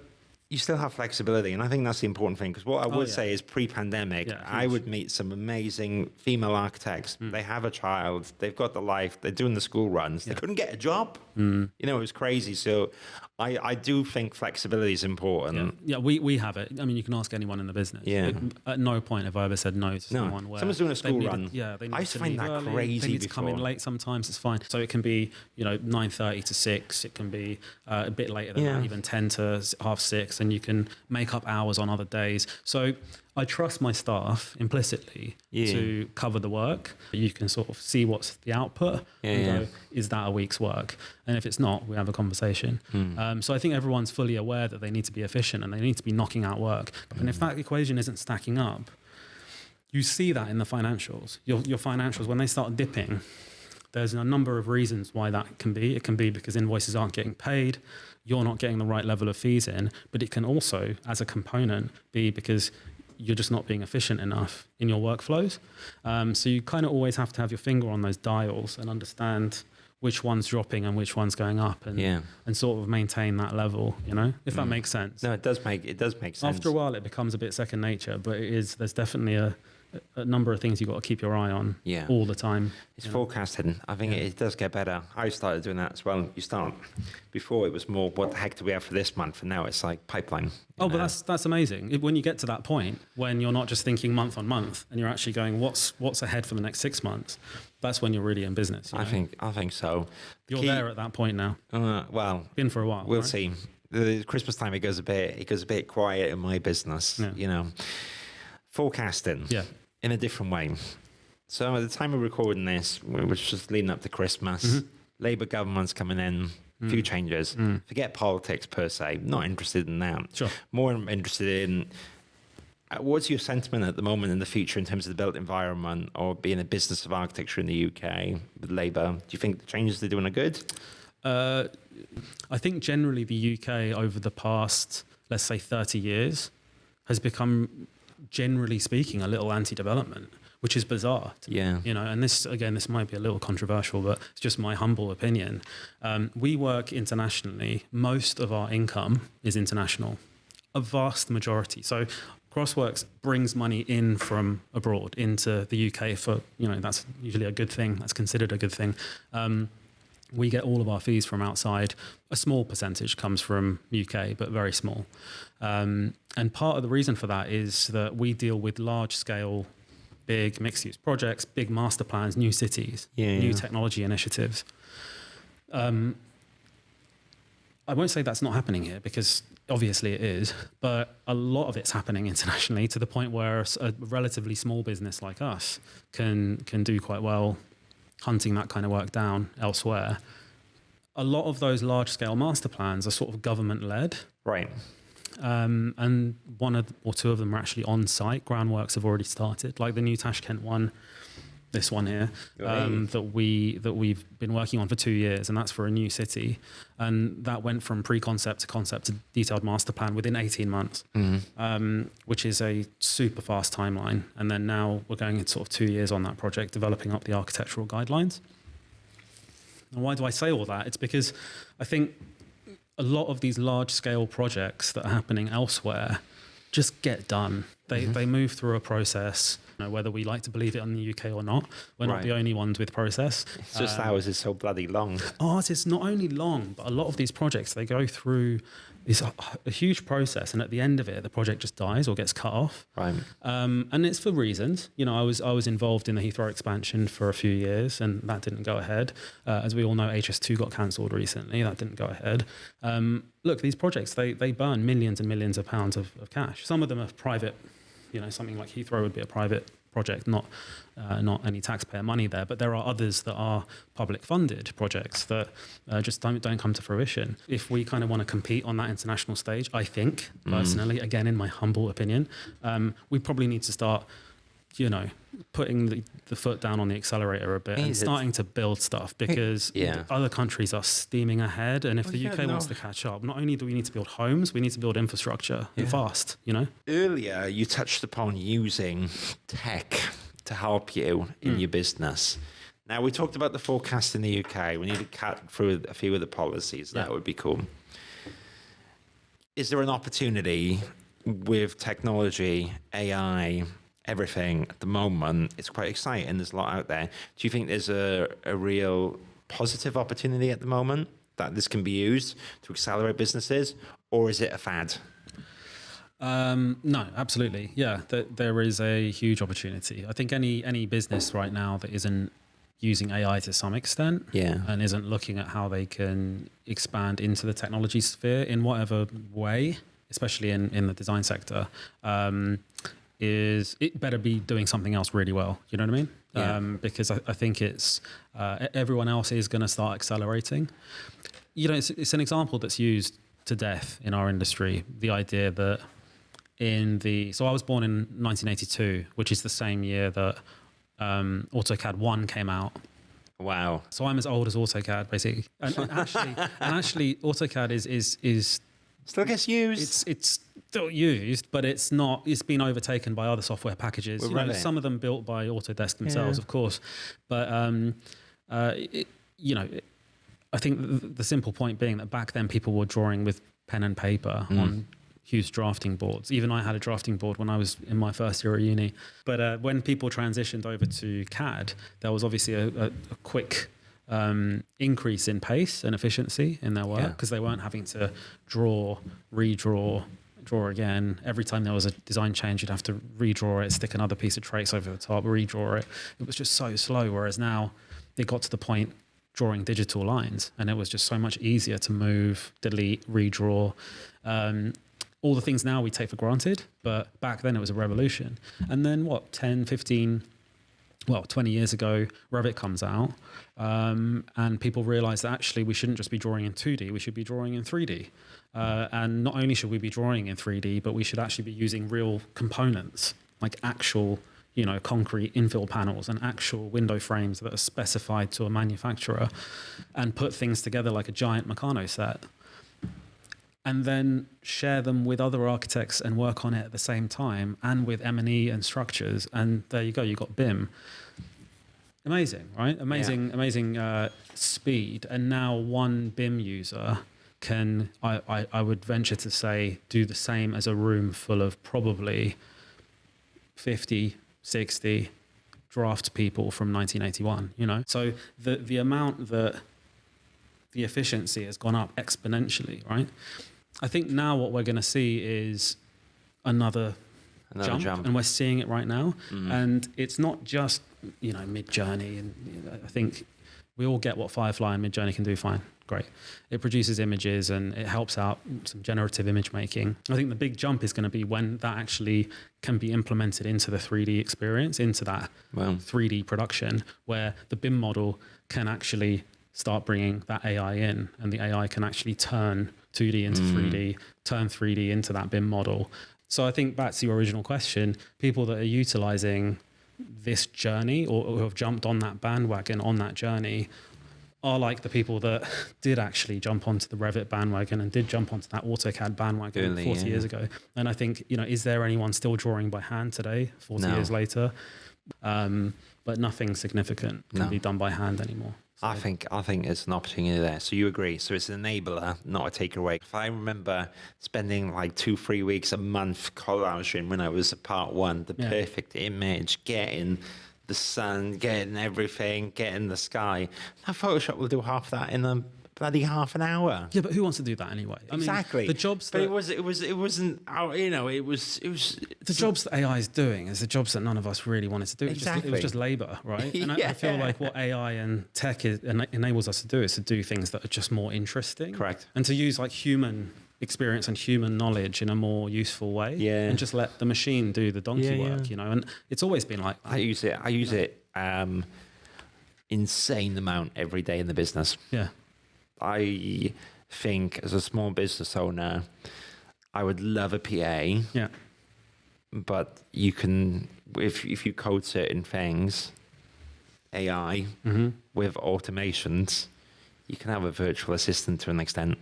you still have flexibility, and I think that's the important thing, because what I would say is pre-pandemic, I would meet some amazing female architects. They have a child, they've got the life, they're doing the school runs, they couldn't get a job. You know, it was crazy. So I do think flexibility is important. Yeah, we have it. I mean, you can ask anyone in the business. Yeah. At no point have I ever said no to someone where someone's doing a they school need run. they need I used to to find leave that early, crazy they need to come in before. late sometimes, it's fine. So it can be, you know, 9:30 to 6. It can be a bit later than that, even 10 to 6:30, and you can make up hours on other days. So I trust my staff implicitly to cover the work. You can sort of see what's the output and go, is that a week's work? And if it's not, we have a conversation. So I think everyone's fully aware that they need to be efficient and they need to be knocking out work. And if that equation isn't stacking up, you see that in the financials. Your financials, when they start dipping, there's a number of reasons why that can be. It can be because invoices aren't getting paid, you're not getting the right level of fees in, but it can also, as a component, be because you're just not being efficient enough in your workflows. So you kind of always have to have your finger on those dials and understand which one's dropping and which one's going up, and sort of maintain that level, you know, if that makes sense. No, it does make sense. After a while, it becomes a bit second nature, but there's definitely a number of things you've got to keep your eye on all the time. It's forecasting. I think it does get better. I started doing that as well. You start, before it was more, what the heck do we have for this month? And now it's like pipeline. But that's amazing. When you get to that point, when you're not just thinking month on month and you're actually going, what's ahead for the next 6 months? That's when you're really in business. You know? I think so. You're there at that point now. Well, been for a while. We'll right? see. The Christmas time, it goes a bit quiet in my business, you know. Forecasting in a different way. So at the time of recording this, which was leading up to Christmas, Labour government's coming in, a few changes. Forget politics per se, not interested in that. Sure. More interested in what's your sentiment at the moment in the future in terms of the built environment or being a business of architecture in the UK with Labour? Do you think the changes they're doing are good? I think generally the UK over the past, let's say 30 years, has become, generally speaking, a little anti-development, which is bizarre. You know, and this might be a little controversial, but it's just my humble opinion. We work internationally. Most of our income is international, a vast majority. So Crossworks brings money in from abroad into the UK for, that's usually a good thing. That's considered a good thing. We get all of our fees from outside. A small percentage comes from UK, but very small. And part of the reason for that is that we deal with large scale, big mixed use projects, big master plans, new cities, new technology initiatives. I won't say that's not happening here, because obviously it is, but a lot of it's happening internationally, to the point where a relatively small business like us can do quite well hunting that kind of work down elsewhere. A lot of those large scale master plans are sort of government led. Right. And one or two of them are actually on site. Groundworks have already started, like the new Tashkent one, this one here, that we've been working on for 2 years, and that's for a new city. And that went from pre-concept to detailed master plan within 18 months, which is a super fast timeline. And then now we're going in sort of 2 years on that project, developing up the architectural guidelines. And why do I say all that? It's because I think a lot of these large scale projects that are happening elsewhere just get done. They move through a process. Whether we like to believe it in the UK or not, we're not the only ones with process. It's just ours is so bloody long. Ours is not only long, but a lot of these projects, they go through a huge process, and at the end of it, the project just dies or gets cut off. Right. And it's for reasons. I was involved in the Heathrow expansion for a few years, and that didn't go ahead. As we all know, HS2 got cancelled recently. That didn't go ahead. Look, these projects, they burn millions and millions of pounds of cash. Some of them are private. Something like Heathrow would be a private project, not any taxpayer money there. But there are others that are public funded projects that just don't come to fruition. If we kind of want to compete on that international stage, I think personally, again in my humble opinion, we probably need to start, putting the foot down on the accelerator a bit and starting to build stuff, because other countries are steaming ahead. And if the UK wants to catch up, not only do we need to build homes, we need to build infrastructure and fast, Earlier, you touched upon using tech to help you in your business. Now, we talked about the forecast in the UK. We need to cut through a few of the policies. That would be cool. Is there an opportunity with technology, AI, everything at the moment? It's quite exciting. There's a lot out there. Do you think there's a real positive opportunity at the moment that this can be used to accelerate businesses, or is it a fad? No, absolutely. Yeah, there is a huge opportunity. I think any business right now that isn't using AI to some extent and isn't looking at how they can expand into the technology sphere in whatever way, especially in the design sector, it better be doing something else really well. You know what I mean? Because I think it's everyone else is going to start accelerating. It's an example that's used to death in our industry. The idea that so I was born in 1982, which is the same year that AutoCAD 1 came out. Wow! So I'm as old as AutoCAD, basically. And actually, AutoCAD is still gets used. It's still used, but it's not. It's been overtaken by other software packages. Some of them built by Autodesk themselves, of course. But I think the simple point being that back then people were drawing with pen and paper on huge drafting boards. Even I had a drafting board when I was in my first year at uni. But when people transitioned over to CAD, there was obviously a quick increase in pace and efficiency in their work, because they weren't having to draw again. Every time there was a design change, you'd have to redraw it, stick another piece of trace over the top, redraw it. It was just so slow. Whereas now it got to the point drawing digital lines, and it was just so much easier to move, delete, redraw. All the things now we take for granted, but back then it was a revolution. And then 20 years ago, Revit comes out, and people realize that actually we shouldn't just be drawing in 2D, we should be drawing in 3D. And not only should we be drawing in 3D, but we should actually be using real components, like actual, concrete infill panels and actual window frames that are specified to a manufacturer, and put things together like a giant Meccano set, and then share them with other architects and work on it at the same time, and with M&E and structures. And there you go, you got BIM. Amazing, right? Amazing speed. And now one BIM user can, I would venture to say, do the same as a room full of probably 50, 60 draft people from 1981, you know? So the amount that the efficiency has gone up exponentially, right? I think now what we're going to see is another jump, and we're seeing it right now. And it's not just, you know, Midjourney, and you know, I think we all get what Firefly and Midjourney can do fine. Great. It produces images and it helps out some generative image making. I think the big jump is going to be when that actually can be implemented into the 3D experience, into that 3D production, where the BIM model can actually start bringing that AI in, and the AI can actually turn 2D into 3D, turn 3D into that BIM model. So I think back to your original question, people that are utilizing this journey or who have jumped on that bandwagon on that journey are like the people that did actually jump onto the Revit bandwagon and did jump onto that AutoCAD bandwagon 40 years ago. And I think, you know, is there anyone still drawing by hand today, 40 years later? But nothing significant can be done by hand anymore. So. I think it's an opportunity there. So you agree. So it's an enabler, not a takeaway. If I remember spending like 2-3 weeks a month collaging when I was at part one, the perfect image, getting the sun, getting everything, getting the sky. Now Photoshop will do half that in a bloody half an hour. Yeah, but who wants to do that anyway? I Exactly. mean, the jobs that... But it wasn't, you know, it was... The jobs that AI is doing is the jobs that none of us really wanted to do. Exactly. It was just labor, right? And I feel like what AI and tech enables us to do is to do things that are just more interesting. Correct. And to use like human experience and human knowledge in a more useful way. Yeah. And just let the machine do the donkey work, you know? And it's always been like that. I use it insane amount every day in the business. Yeah. I think as a small business owner, I would love a PA. Yeah. But you can, if you code certain things, AI with automations, you can have a virtual assistant to an extent.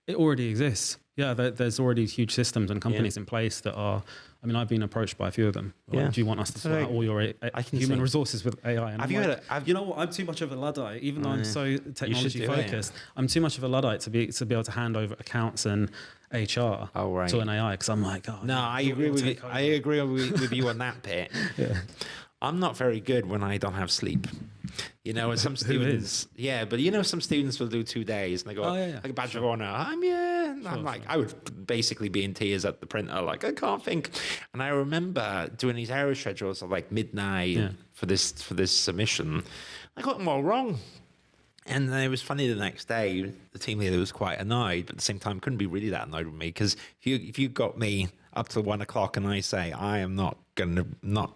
It already exists. Yeah, there's already huge systems and companies in place that are. I mean, I've been approached by a few of them. Like, do you want us to sort out all your human resources with AI? And you know what? I'm too much of a Luddite, even though I'm so technology focused. I'm too much of a Luddite to be able to hand over accounts and HR to an AI, because I'm like, no, I agree with you. I agree with you on that bit. I'm not very good when I don't have sleep. You know, and some students, but you know, some students will do 2 days and they go, like a badge of honor, I'm like, I would basically be in tears at the printer, like, I can't think. And I remember doing these error schedules at like midnight for this submission. I got them all wrong. And then it was funny the next day, the team leader was quite annoyed, but at the same time couldn't be really that annoyed with me, because if you got me up till 1 o'clock and I say I am not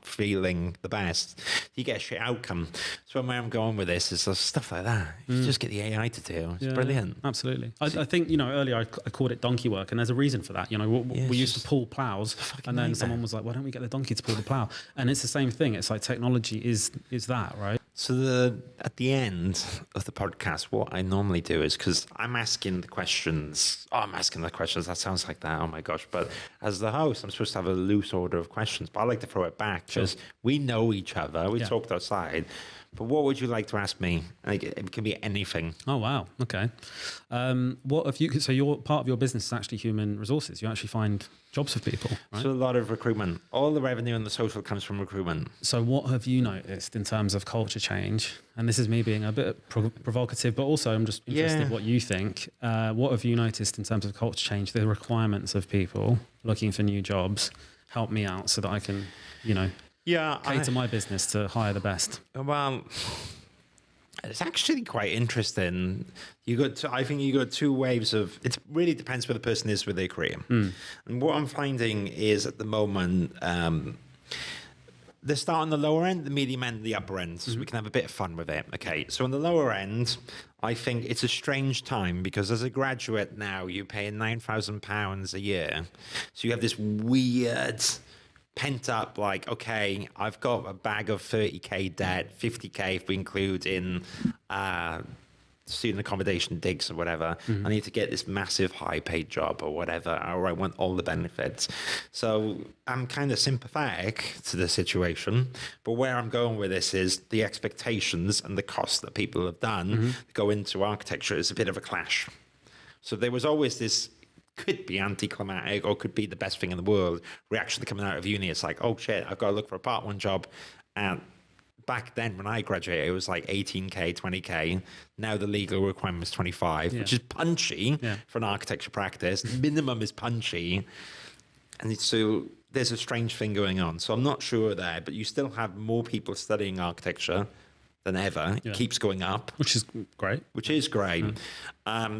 feeling the best, you get a shit outcome. So where I'm going with this is stuff like that. You just get the AI to do. It's brilliant. Absolutely. I think, you know, earlier I called it donkey work, and there's a reason for that. You know, we used to pull plows, and then someone was like, why don't we get the donkey to pull the plow? And it's the same thing. It's like technology is that, right? So at the end of the podcast, what I normally do is, because I'm asking the questions. That sounds like that. Oh my gosh. But as the host, I'm supposed to have a loose order of questions. But I like to throw it back because we know each other. We talked outside. But what would you like to ask me? Like, it can be anything. Oh, wow. Okay. What have you? So your part of your business is actually human resources. You actually find jobs for people, right? So a lot of recruitment. All the revenue and the social comes from recruitment. So what have you noticed in terms of culture change? And this is me being a bit provocative, but also I'm just interested in what you think. What have you noticed in terms of culture change, the requirements of people looking for new jobs? Help me out so that I can, you know, cater my business to hire the best. Well, it's actually quite interesting. I think you got two waves of. It really depends where the person is with their career. And what I'm finding is at the moment, they start on the lower end, the medium end, the upper end, so we can have a bit of fun with it. Okay, so on the lower end, I think it's a strange time because as a graduate now, you're paying £9,000 a year, so you have this weird pent up, like, okay, I've got a bag of 30k debt, 50k if we include in student accommodation digs or whatever. I need to get this massive high paid job or whatever, or I want all the benefits. So I'm kind of sympathetic to the situation, but where I'm going with this is the expectations and the costs that people have done go into architecture is a bit of a clash. So there was always this, could be anticlimactic or could be the best thing in the world reaction coming out of uni. It's like, oh shit, I've got to look for a part one job. And back then when I graduated, it was like 18K, 20K. Now the legal requirement is 25, which is punchy for an architecture practice. Minimum is punchy. And so there's a strange thing going on. So I'm not sure there, but you still have more people studying architecture than ever. It keeps going up. Which is great. Which is great.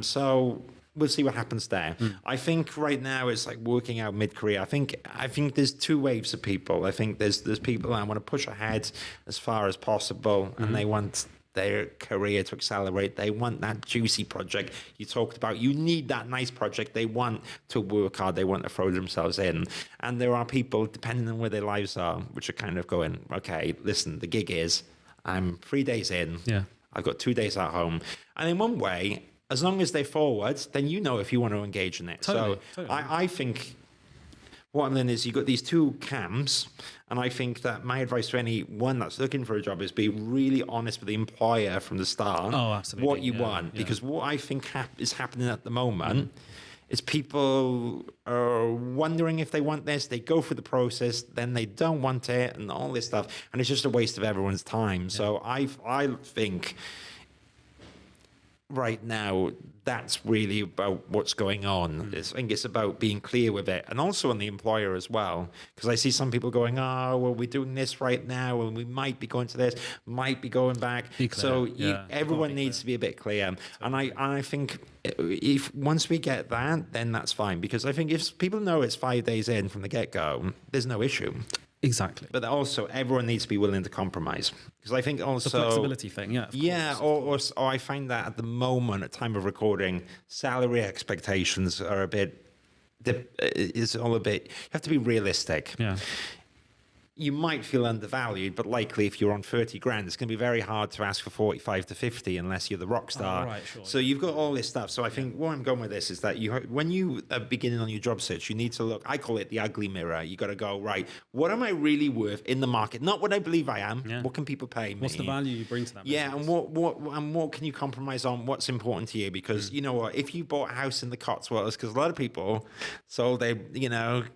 So we'll see what happens there. I think right now it's like working out mid-career. I think there's two waves of people. I think there's people that want to push ahead as far as possible, and they want their career to accelerate. They want that juicy project you talked about. You need that nice project. They want to work hard. They want to throw themselves in. And there are people, depending on where their lives are, which are kind of going, okay, listen, the gig is I'm 3 days in. Yeah. I've got 2 days at home. And in one way, as long as they're forward, then you know if you want to engage in it. Totally. I think what I'm doing is you've got these two camps, and I think that my advice to anyone that's looking for a job is be really honest with the employer from the start. Oh, absolutely. What you want. Because what I think is happening at the moment is people are wondering if they want this. They go through the process, then they don't want it, and all this stuff. And it's just a waste of everyone's time. So I think right now, that's really about what's going on. I think it's about being clear with it, and also on the employer as well. Because I see some people going, "Oh, well, we're doing this right now, and we might be going to this, might be going back." So everyone needs to be a bit clear. And I think if once we get that, then that's fine. Because I think if people know it's 5 days in from the get-go, there's no issue. Exactly. But also, everyone needs to be willing to compromise. Because I think also... The flexibility thing, or I find that at the moment, at time of recording, salary expectations are a bit... It's all a bit... You have to be realistic. Yeah. You might feel undervalued, but likely if you're on 30 grand, it's going to be very hard to ask for 45 to 50 unless you're the rock star. Right, sure. So you've got all this stuff. So I think where I'm going with this is that when you are beginning on your job search, you need to look, I call it the ugly mirror. You got to go, right, what am I really worth in the market? Not what I believe I am. Yeah. What can people pay me? What's the value you bring to that business? Yeah, and what can you compromise on? What's important to you? Because you know what, if you bought a house in the Cotswolds, because a lot of people sold, they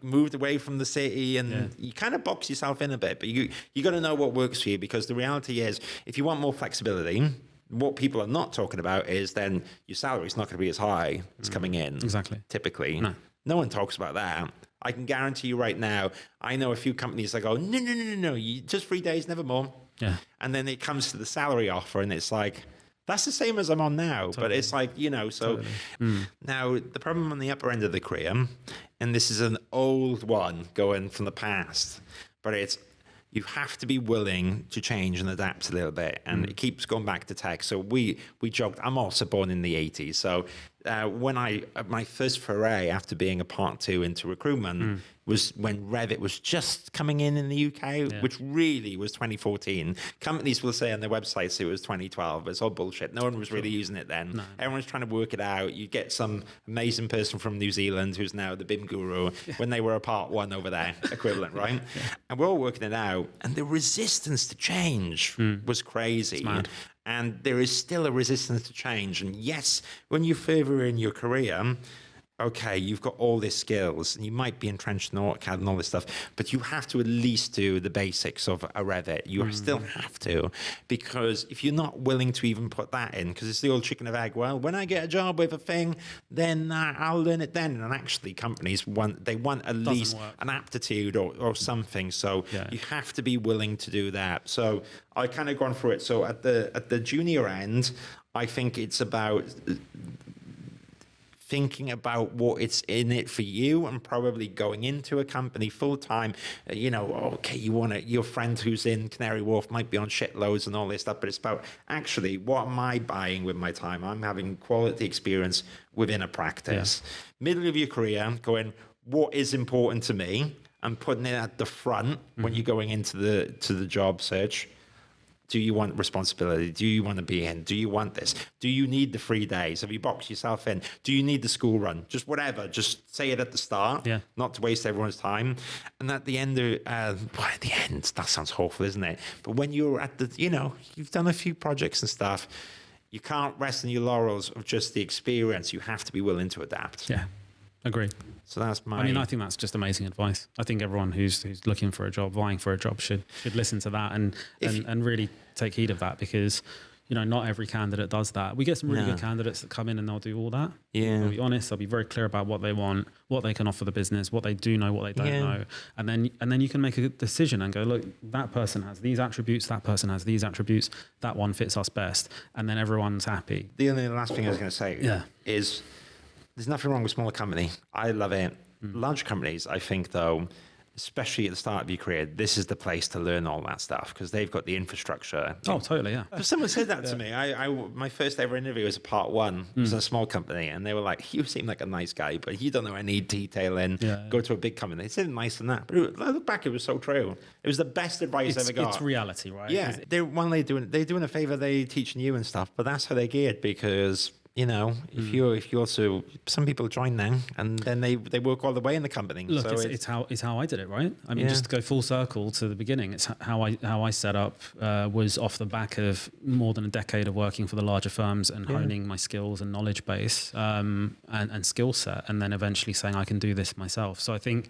moved away from the city, and you kind of box yourself in a bit, but you got to know what works for you, because the reality is if you want more flexibility, what people are not talking about is then your salary is not going to be as high as coming in. Exactly. Typically. No one talks about that. I can guarantee you right now, I know a few companies that go, no, you just 3 days, never more. Yeah. And then it comes to the salary offer and it's like, that's the same as I'm on now. Totally. But it's like, now the problem on the upper end of the career, and this is an old one going from the past, but it's, you have to be willing to change and adapt a little bit. And it keeps going back to tech. So we joked, I'm also born in the 80s. So when my first foray after being a part two into recruitment was when Revit was just coming in the UK, which really was 2014. Companies will say on their websites it was 2012, but it's all bullshit. No one was really using it then. No. Everyone's trying to work it out. You get some amazing person from New Zealand who's now the BIM guru when they were a part one over there, equivalent, right? And we're all working it out. And the resistance to change was crazy. It's mad. And there is still a resistance to change. And yes, when you're further in your career, okay, you've got all these skills and you might be entrenched in AutoCAD and all this stuff, but you have to at least do the basics of a Revit. You still have to, because if you're not willing to even put that in, because it's the old chicken and egg, well, when I get a job with a thing, then I'll learn it then. And actually companies want at least an aptitude or something. So you have to be willing to do that. So I kind of gone through it. So at the junior end, I think it's about thinking about what it's in it for you, and probably going into a company full time. Okay, your friend who's in Canary Wharf might be on shitloads and all this stuff, but it's about actually what am I buying with my time? I'm having quality experience within a practice. Middle of your career, going, what is important to me, and putting it at the front when you're going into the job search. Do you want responsibility? Do you want to be in? Do you want this? Do you need the 3 days? Have you boxed yourself in? Do you need the school run? Just whatever. Just say it at the start, not to waste everyone's time. And at the end, at the end, that sounds awful, isn't it? But when you're at the, you've done a few projects and stuff, you can't rest in your laurels of just the experience. You have to be willing to adapt. Yeah, agree. So that's my. I mean, I think that's just amazing advice. I think everyone who's looking for a job, vying for a job, should listen to that and really take heed of that, because not every candidate does that. We get some really good candidates that come in and they'll do all that. Yeah. They'll be honest. They'll be very clear about what they want, what they can offer the business, what they do know, what they don't know, and then you can make a decision and go, look, that person has these attributes, that person has these attributes, that one fits us best, and then everyone's happy. The only last thing I was going to say is there's nothing wrong with smaller company. I love it. Large companies, I think, though, especially at the start of your career, this is the place to learn all that stuff because they've got the infrastructure. Oh, totally, yeah. Someone said that to me. My first ever interview was a part one. It was in a small company, and they were like, "You seem like a nice guy, but you don't know any detailing. Go to a big company." They said nice than that, but I look back, it was so true. It was the best advice I ever got. It's reality, right? Yeah, they're doing a favor, they teaching you and stuff, but that's how they geared because. If you also, some people join now and then they work all the way in the company. Look, so it's how I did it, right? I mean, just to go full circle to the beginning, it's how I set up was off the back of more than a decade of working for the larger firms and honing my skills and knowledge base and skill set, and then eventually saying I can do this myself. So I think.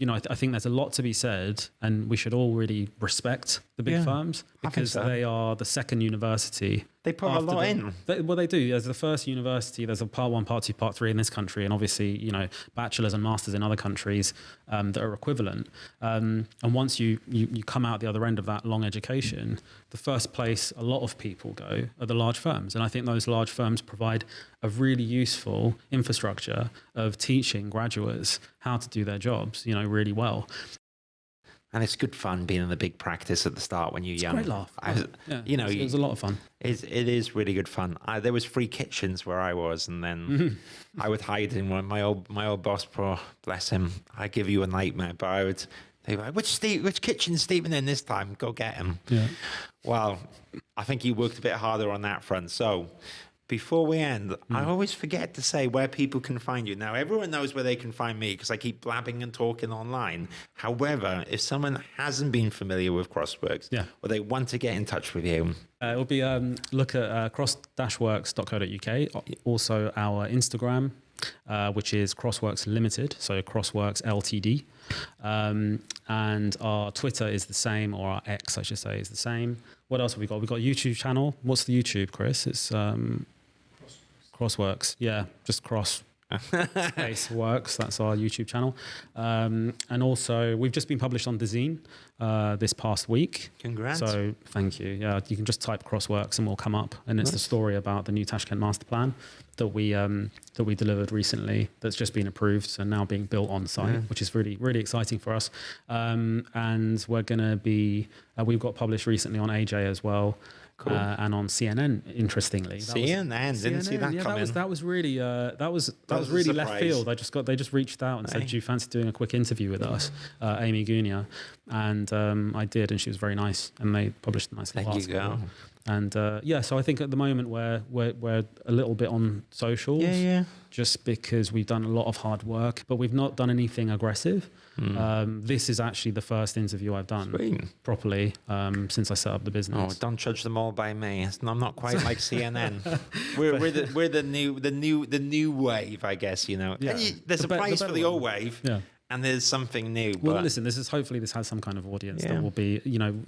I think there's a lot to be said, and we should all really respect the big firms because they are the second university. They put a lot in. They do. There's the first university. There's a part 1, part 2, part 3 in this country, and obviously, bachelors and masters in other countries that are equivalent. And once you come out the other end of that long education, the first place a lot of people go are the large firms, and I think those large firms provide a really useful infrastructure of teaching graduates how to do their jobs, really well. And it's good fun being in the big practice at the start when you're young. Great laugh. It was a lot of fun. It is really good fun. There was free kitchens where I was, and then I would hide in one. My old boss, poor bless him, I give you a nightmare. But they'd be like, which kitchen's Stephen in this time? Go get him. Yeah. Well, I think you worked a bit harder on that front. So. Before we end, I always forget to say where people can find you. Now, everyone knows where they can find me because I keep blabbing and talking online. However, if someone hasn't been familiar with Crossworks or they want to get in touch with you, it will be look at cross-works.co.uk. Also, our Instagram, which is Crossworks Limited, so Crossworks Ltd. And our Twitter is the same, or our X, I should say, is the same. What else have we got? We've got a YouTube channel. What's the YouTube, Chris? It's Crossworks. Yeah, just cross space works. That's our YouTube channel. And also, we've just been published on Dezeen this past week. Congrats. So thank you. Yeah, you can just type Crossworks and we'll come up. And it's the story about the new Tashkent master plan that we delivered recently. That's just been approved and now being built on site, which is really, really exciting for us. And we're going to be. We've got published recently on AJ as well. Cool. And on CNN, interestingly. CNN, didn't see that coming. That was really really left field. They just reached out and said, "Do you fancy doing a quick interview with us, Amy Gunia?" And I did, and she was very nice, and they published a nice little article. There you go. And so I think at the moment we're a little bit on socials, just because we've done a lot of hard work, but we've not done anything aggressive. This is actually the first interview I've done properly since I set up the business. Oh, don't judge them all by me. I'm not quite like CNN. We're the new wave, I guess. Yeah. There's a place for the old wave. Yeah. And there's something new. Well, listen, this has some kind of audience that will be,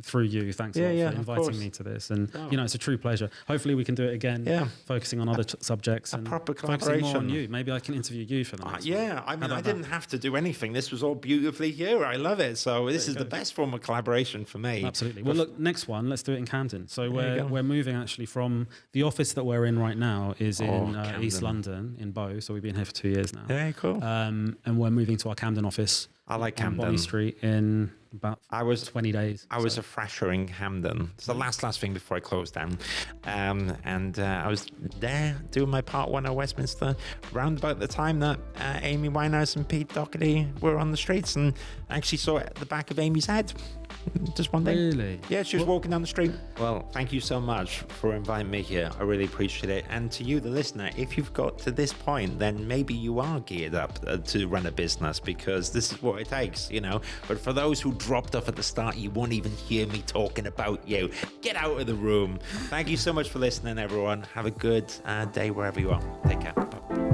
through you. Thanks a lot for inviting me to this. And, it's a true pleasure. Hopefully we can do it again, focusing on other subjects and proper focusing more on you. Maybe I can interview you for the next one. I mean, I didn't have to do anything. This was all beautifully here. I love it. So this is the best form of collaboration for me. Absolutely. Well, look, next one, let's do it in Camden. So we're moving actually from the office that we're in right now is in East London, in Bow. So we've been here for 2 years now. Very cool. And we're moving to our Camden office. I like Camden. On Bonny Street in about 20 days. I was a fresher in Camden. It's the last thing before I closed down. And I was there doing my part 1 at Westminster round about the time that Amy Winehouse and Pete Doherty were on the streets, and I actually saw it at the back of Amy's head. Just one day. Really? Yeah, she was walking down the street. Well, Thank you so much for inviting me here. I really appreciate it. And to you, the listener, if you've got to this point, then maybe you are geared up to run a business, because this is what it takes, you know. But for those who dropped off at the start, you won't even hear me talking about you. Get out of the room. Thank you so much for listening, everyone. Have a good day wherever you are. Take care. Bye.